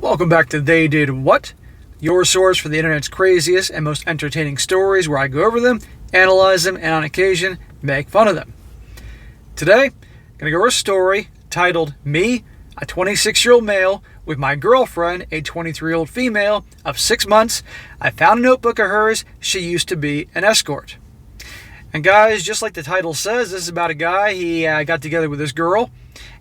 Welcome back to They Did What, your source for the internet's craziest and most entertaining stories, where I go over them, analyze them, and on occasion, make fun of them. Today, I'm going to go over a story titled Me, a 26-year-old male, with my girlfriend, a 23-year-old female of 6 months. I found a notebook of hers. She used to be an escort. And guys, just like the title says, this is about a guy. He got together with this girl.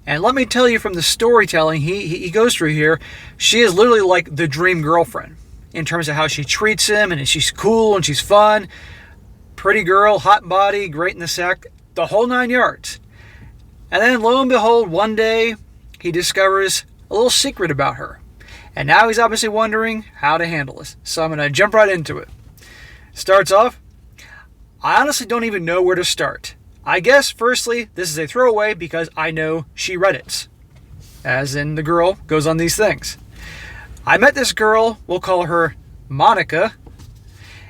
And let me tell you, from the storytelling he goes through here, she is literally like the dream girlfriend in terms of how she treats him, and she's cool and she's fun. Pretty girl, hot body, great in the sack, the whole 9 yards. And then lo and behold, one day he discovers a little secret about her. And now he's obviously wondering how to handle this. So I'm going to jump right into it. Starts off, I honestly don't even know where to start. I guess, firstly, this is a throwaway because I know she Reddits. As in, the girl goes on these things. I met this girl, we'll call her Monica,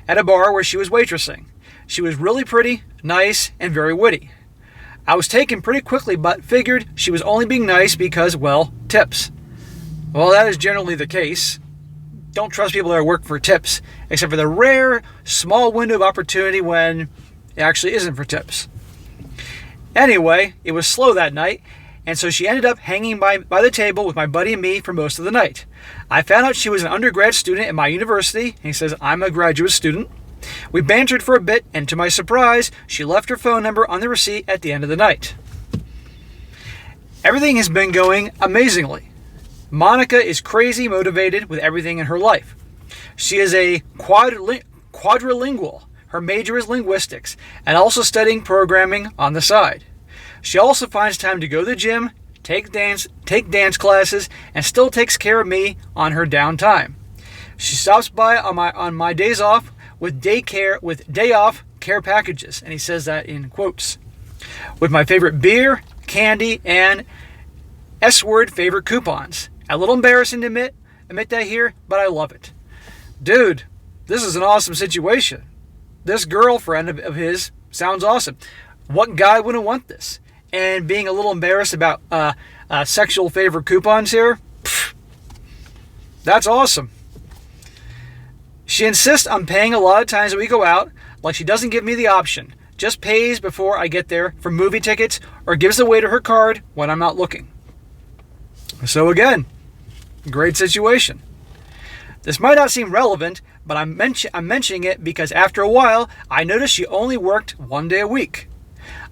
at a bar where she was waitressing. She was really pretty, nice, and very witty. I was taken pretty quickly, but figured she was only being nice because, well, tips. Well, that is generally the case. Don't trust people that work for tips, except for the rare, small window of opportunity when it actually isn't for tips. Anyway, it was slow that night, and so she ended up hanging by the table with my buddy and me for most of the night. I found out she was an undergrad student at my university, and he says I'm a graduate student. We bantered for a bit, and to my surprise, she left her phone number on the receipt at the end of the night. Everything has been going amazingly. Monica is crazy motivated with everything in her life. She is a quadrilingual. Her major is linguistics, and also studying programming on the side. She also finds time to go to the gym, take dance classes, and still takes care of me on her downtime. She stops by on my days off with day off care packages, and he says that in quotes, with my favorite beer, candy, and S-word favorite coupons. A little embarrassing to admit that here, but I love it. Dude, this is an awesome situation. This girlfriend of his sounds awesome. What guy wouldn't want this? And being a little embarrassed about sexual favor coupons here? Pfft, that's awesome. She insists on paying a lot of times that we go out, like she doesn't give me the option. Just pays before I get there for movie tickets, or gives the waiter her card when I'm not looking. So again, great situation. This might not seem relevant, but I'm mentioning it because after a while, I noticed she only worked 1 day a week.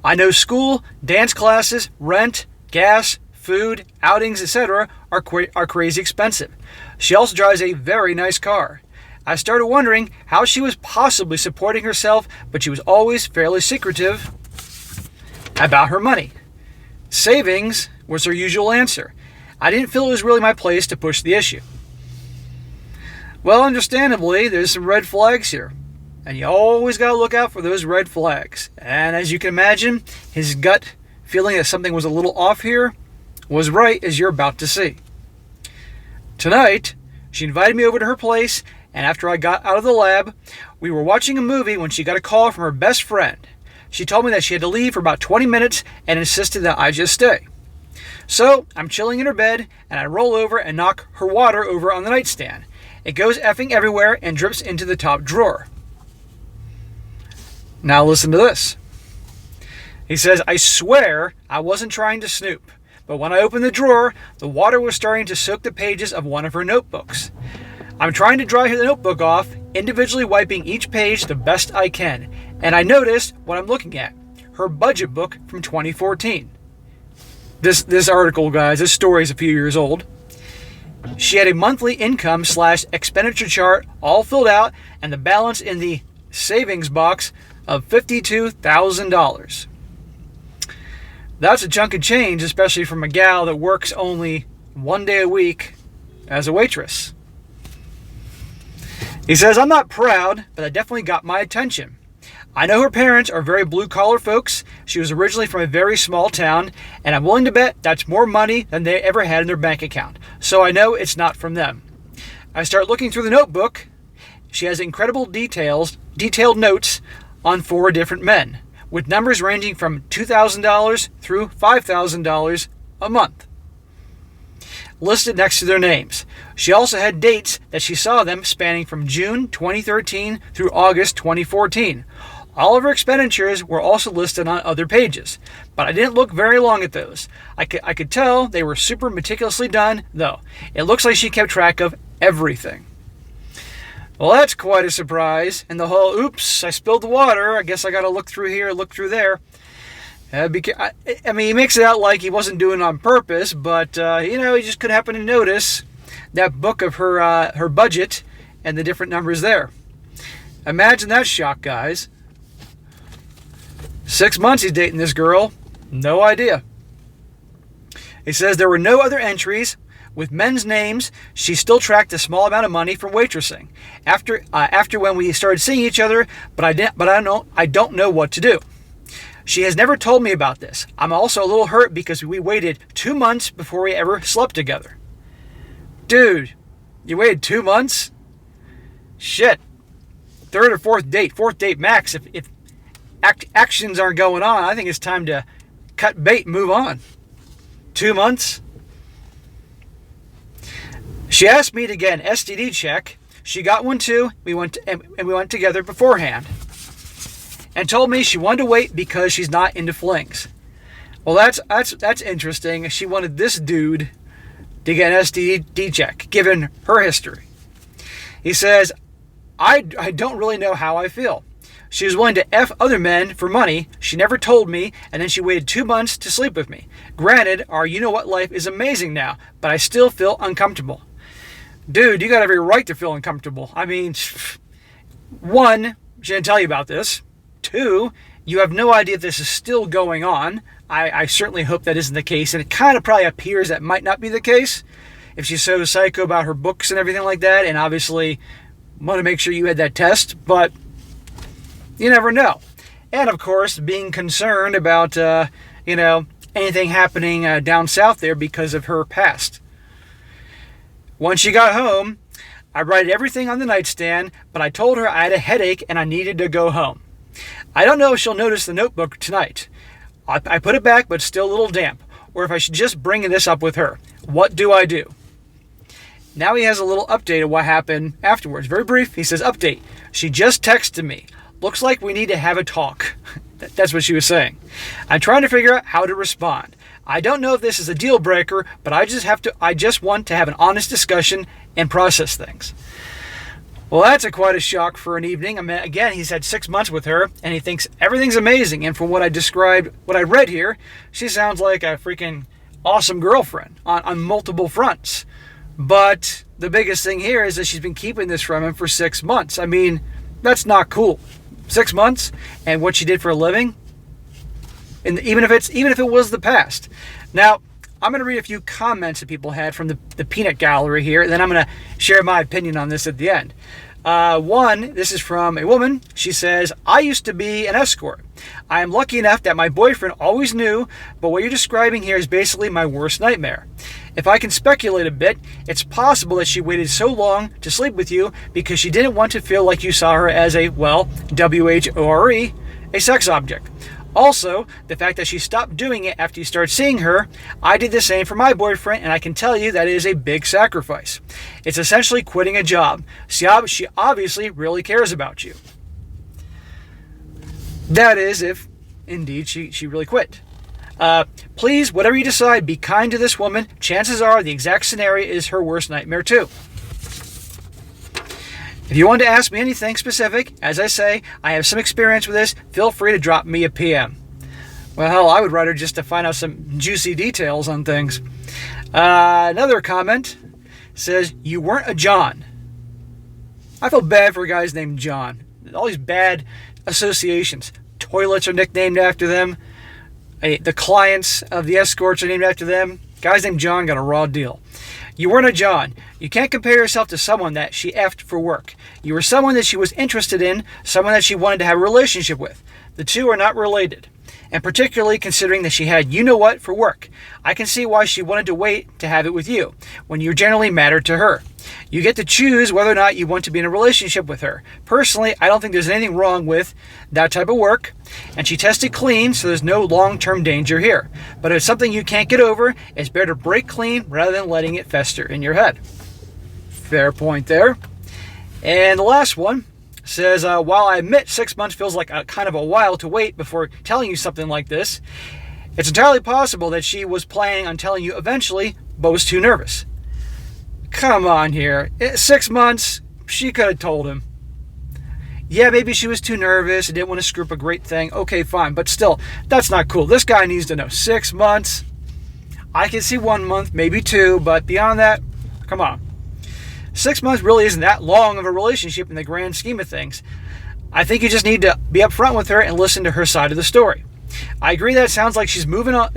I know school, dance classes, rent, gas, food, outings, etc. are crazy expensive. She also drives a very nice car. I started wondering how she was possibly supporting herself, but she was always fairly secretive about her money. Savings was her usual answer. I didn't feel it was really my place to push the issue. Well, understandably, there's some red flags here. And you always got to look out for those red flags. And as you can imagine, his gut feeling that something was a little off here was right, as you're about to see. Tonight, she invited me over to her place, and after I got out of the lab, we were watching a movie when she got a call from her best friend. She told me that she had to leave for about 20 minutes and insisted that I just stay. So, I'm chilling in her bed, and I roll over and knock her water over on the nightstand. It goes effing everywhere and drips into the top drawer. Now listen to this. He says, I swear I wasn't trying to snoop, but when I opened the drawer, the water was starting to soak the pages of one of her notebooks. I'm trying to dry the notebook off, individually wiping each page the best I can, and I noticed what I'm looking at, her budget book from 2014. This article, guys, this story is a few years old. She had a monthly income / expenditure chart all filled out, and the balance in the savings box of $52,000. That's a chunk of change, especially from a gal that works only 1 day a week as a waitress. He says, I'm not proud, but that definitely got my attention. I know her parents are very blue-collar folks. She was originally from a very small town, and I'm willing to bet that's more money than they ever had in their bank account. So I know it's not from them. I start looking through the notebook. She has incredible detailed notes on 4 different men, with numbers ranging from $2,000 through $5,000 a month. listed next to their names. She also had dates that she saw them spanning from June 2013 through August 2014. All of her expenditures were also listed on other pages, but I didn't look very long at those. I could tell they were super meticulously done, though. It looks like she kept track of everything. Well, that's quite a surprise. And the whole, oops, I spilled the water. I guess I got to look through here, look through there. I mean, he makes it out like he wasn't doing it on purpose, but, he just could happen to notice that book of her budget and the different numbers there. Imagine that shock, guys. 6 months he's dating this girl. No idea. He says there were no other entries with men's names. She still tracked a small amount of money from waitressing after when we started seeing each other, but I don't know what to do. She has never told me about this. I'm also a little hurt because we waited 2 months before we ever slept together. Dude, you waited 2 months? Shit. Third or fourth date max. If actions aren't going on, I think it's time to cut bait and move on. 2 months? She asked me to get an STD check. She got one too. We went together beforehand, and told me she wanted to wait because she's not into flings. Well, that's interesting. She wanted this dude to get an STD check, given her history. He says, I don't really know how I feel. She was willing to F other men for money. She never told me, and then she waited 2 months to sleep with me. Granted, our you-know-what life is amazing now, but I still feel uncomfortable. Dude, you got every right to feel uncomfortable. I mean, 1, she didn't tell you about this. 2, you have no idea if this is still going on. I certainly hope that isn't the case, and it kind of probably appears that might not be the case if she's so psycho about her books and everything like that, and obviously want to make sure you had that test, but you never know. And of course, being concerned about, anything happening down south there because of her past. Once she got home, I wrote everything on the nightstand, but I told her I had a headache and I needed to go home. I don't know if she'll notice the notebook tonight. I put it back, but still a little damp, or if I should just bring this up with her. What do I do? Now he has a little update of what happened afterwards. Very brief. He says, update. She just texted me. Looks like we need to have a talk. That's what she was saying. I'm trying to figure out how to respond. I don't know if this is a deal breaker, but I just want to have an honest discussion and process things. Well, that's quite a shock for an evening. I mean, again, he's had 6 months with her, and he thinks everything's amazing. And from what I read here, she sounds like a freaking awesome girlfriend on multiple fronts. But the biggest thing here is that she's been keeping this from him for 6 months. I mean, that's not cool. 6 months, and what she did for a living, and even if it was the past. Now, I'm going to read a few comments that people had from the peanut gallery here, and then I'm going to share my opinion on this at the end. One, this is from a woman. She says, I used to be an escort. I am lucky enough that my boyfriend always knew, but what you're describing here is basically my worst nightmare. If I can speculate a bit, it's possible that she waited so long to sleep with you because she didn't want to feel like you saw her as a, well, W-H-O-R-E, a sex object. Also, the fact that she stopped doing it after you started seeing her, I did the same for my boyfriend, and I can tell you that it is a big sacrifice. It's essentially quitting a job. She obviously really cares about you. That is, if indeed she really quit. Please, whatever you decide, be kind to this woman. Chances are the exact scenario is her worst nightmare too. If you want to ask me anything specific, as I say, I have some experience with this, feel free to drop me a PM. Well, hell, I would rather just to find out some juicy details on things. Another comment says, you weren't a John. I feel bad for guys named John. All these bad associations. Toilets are nicknamed after them. The clients of the escorts are named after them. Guys named John got a raw deal. You weren't a John. You can't compare yourself to someone that she effed for work. You were someone that she was interested in, someone that she wanted to have a relationship with. The two are not related. and particularly considering that she had you-know-what for work. I can see why she wanted to wait to have it with you, when you generally mattered to her. You get to choose whether or not you want to be in a relationship with her. Personally, I don't think there's anything wrong with that type of work, and she tested clean, so there's no long-term danger here. But if it's something you can't get over, it's better to break clean rather than letting it fester in your head. Fair point there. And the last one says, while I admit 6 months feels like a kind of a while to wait before telling you something like this, it's entirely possible that she was planning on telling you eventually, but was too nervous. Come on here. 6 months, she could have told him. Yeah, maybe she was too nervous and didn't want to screw up a great thing. Okay, fine. But still, that's not cool. This guy needs to know. 6 months. I can see 1 month, maybe 2, but beyond that, come on. 6 months really isn't that long of a relationship in the grand scheme of things. I think you just need to be upfront with her and listen to her side of the story. I agree that sounds like she's moving on.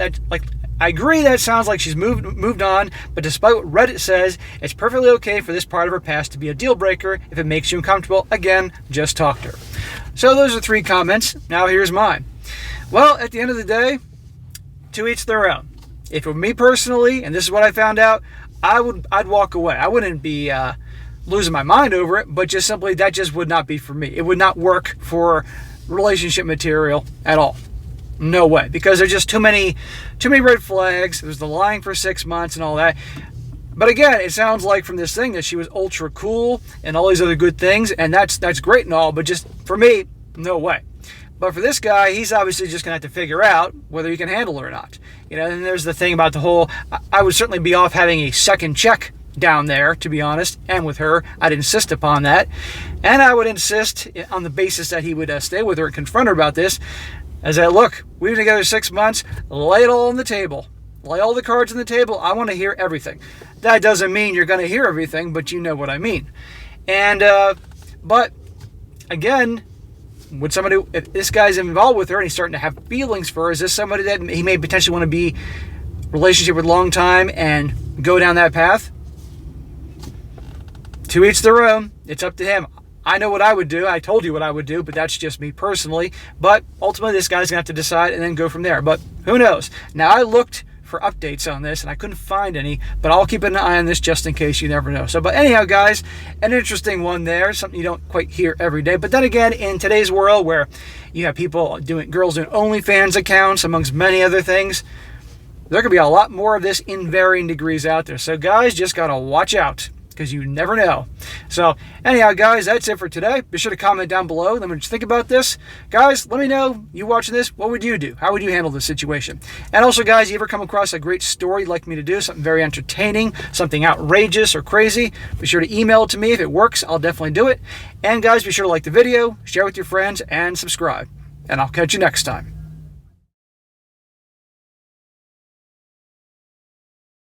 Moved on, but despite what Reddit says, it's perfectly okay for this part of her past to be a deal breaker if it makes you uncomfortable. Again, just talk to her. So those are 3 comments. Now here's mine. Well, at the end of the day, to each their own. If it were me personally, and this is what I found out, I'd walk away. I wouldn't be losing my mind over it, but just simply that just would not be for me. It would not work for relationship material at all. No way, because there's just too many red flags. There's the lying for 6 months and all that. But again, it sounds like from this thing that she was ultra cool and all these other good things, and that's great and all, but just for me, no way. But for this guy, he's obviously just going to have to figure out whether he can handle it or not. You know, and there's the thing about the whole, I would certainly be off having a second check down there, to be honest, and with her, I'd insist upon that. And I would insist on the basis that he would stay with her and confront her about this, as I look, we've been together 6 months, lay it all on the table. Lay all the cards on the table. I want to hear everything. That doesn't mean you're going to hear everything, but you know what I mean. And, but, again, would somebody, if this guy's involved with her and he's starting to have feelings for her, is this somebody that he may potentially want to be relationship with a long time and go down that path? To each their own. It's up to him. I know what I would do. I told you what I would do, but that's just me personally. But ultimately, this guy's going to have to decide and then go from there. But who knows? Now, I looked for updates on this and I couldn't find any, but I'll keep an eye on this just in case. You never know. So, but anyhow, guys, an interesting one there. Something you don't quite hear every day. But then again, in today's world where you have girls doing OnlyFans accounts, amongst many other things, there could be a lot more of this in varying degrees out there. So, guys, just got to watch out, because you never know. So anyhow, guys, that's it for today. Be sure to comment down below. Let me know what you think about this. Guys, let me know, you watching this, what would you do? How would you handle this situation? And also, guys, you ever come across a great story you'd like me to do, something very entertaining, something outrageous or crazy, be sure to email it to me. If it works, I'll definitely do it. And guys, be sure to like the video, share with your friends, and subscribe. And I'll catch you next time.